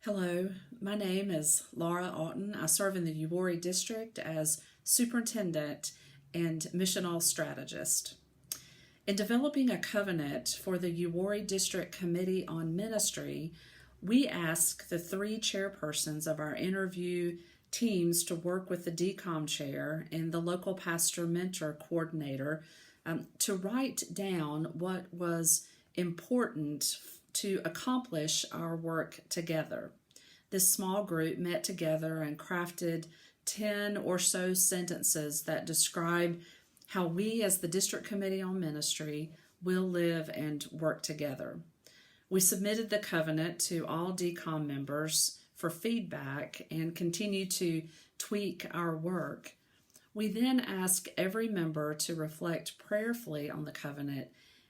Hello, my name is Laura Auten. I serve in the Uwharrie District as Superintendent and Missional Strategist. In developing a covenant for the Uwharrie District Committee on Ministry, we ask the three chairpersons of our interview teams to work with the dCOM chair and the local pastor mentor coordinator to write down what was important to accomplish our work together. This small group met together and crafted 10 or so sentences that describe how we as the District Committee on Ministry will live and work together. We submitted the covenant to all dCOM members for feedback and continue to tweak our work. We then ask every member to reflect prayerfully on the covenant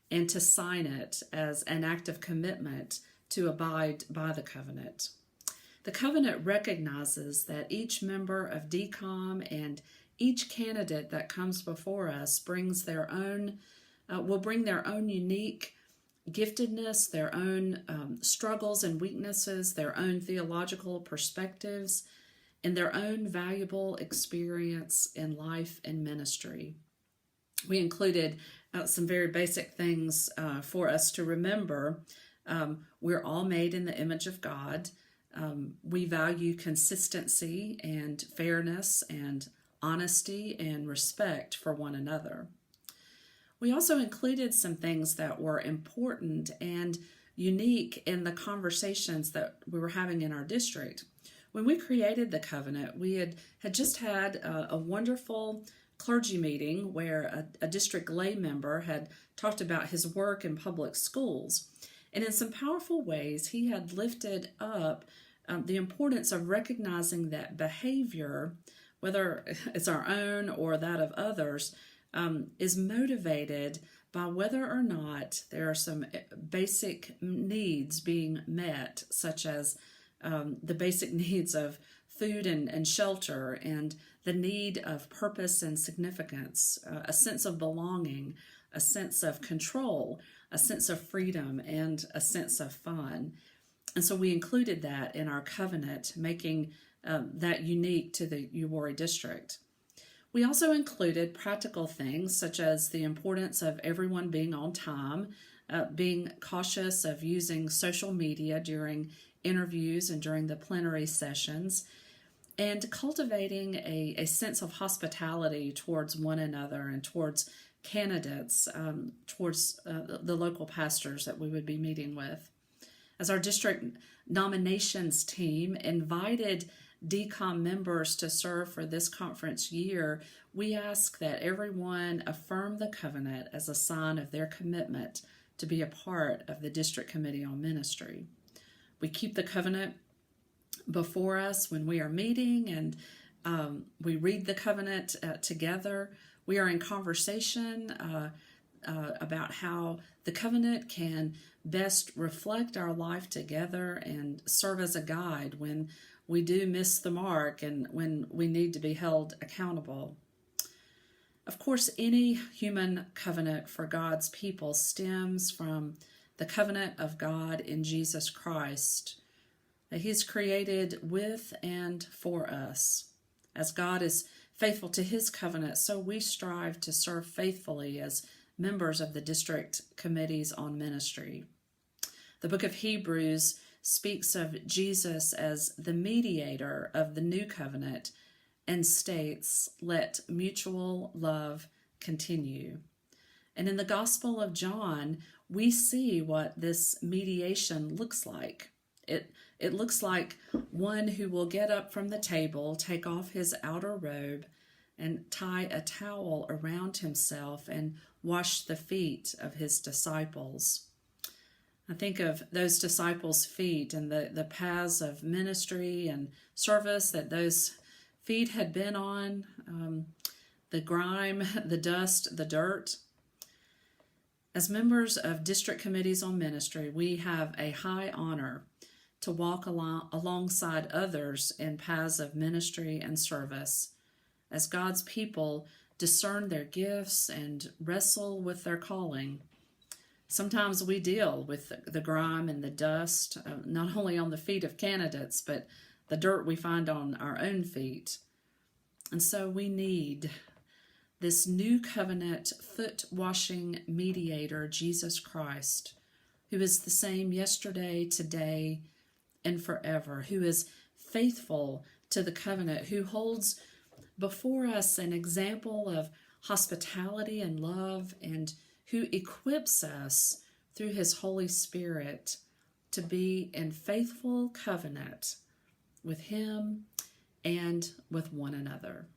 and to sign it as an act of commitment to abide by the covenant. The covenant recognizes that each member of dCOM and each candidate that comes before us brings will bring their own unique giftedness, their own struggles and weaknesses, their own theological perspectives, and their own valuable experience in life and ministry. We included some very basic things for us to remember. We're all made in the image of God. We value consistency and fairness and honesty and respect for one another. We also included some things that were important and unique in the conversations that we were having in our district. When we created the covenant, we had just had a wonderful clergy meeting where a district lay member had talked about his work in public schools. And in some powerful ways, he had lifted up the importance of recognizing that behavior, whether it's our own or that of others, is motivated by whether or not there are some basic needs being met, such as the basic needs of food and shelter, and the need of purpose and significance, a sense of belonging, a sense of control, a sense of freedom, and a sense of fun. And so we included that in our covenant, making that unique to the Uwharrie District. We also included practical things such as the importance of everyone being on time, being cautious of using social media during interviews and during the plenary sessions, and cultivating a sense of hospitality towards one another and towards candidates, towards the local pastors that we would be meeting with. As our district nominations team invited dCOM members to serve for this conference year, we ask that everyone affirm the covenant as a sign of their commitment to be a part of the District Committee on Ministry. We keep the covenant before us when we are meeting, and we read the covenant together. We are in conversation about how the covenant can best reflect our life together and serve as a guide when we do miss the mark and when we need to be held accountable. Of course, any human covenant for God's people stems from the covenant of God in Jesus Christ, that He's created with and for us. As God is faithful to His covenant, so we strive to serve faithfully as members of the district committees on ministry. The book of Hebrews speaks of Jesus as the mediator of the new covenant and states, "Let mutual love continue." And in the Gospel of John, we see what this mediation looks like. It looks like one who will get up from the table, take off his outer robe, and tie a towel around himself and wash the feet of his disciples. I think of those disciples' feet and the paths of ministry and service that those feet had been on, the grime, the dust, the dirt. As members of district committees on ministry, we have a high honor to walk alongside others in paths of ministry and service. As God's people discern their gifts and wrestle with their calling, Sometimes we deal with the grime and the dust, not only on the feet of candidates, but the dirt we find on our own feet. And so we need this new covenant foot washing mediator, Jesus Christ, who is the same yesterday, today, and forever, who is faithful to the covenant, who holds before us an example of hospitality and love, and who equips us through his Holy Spirit to be in faithful covenant with him and with one another.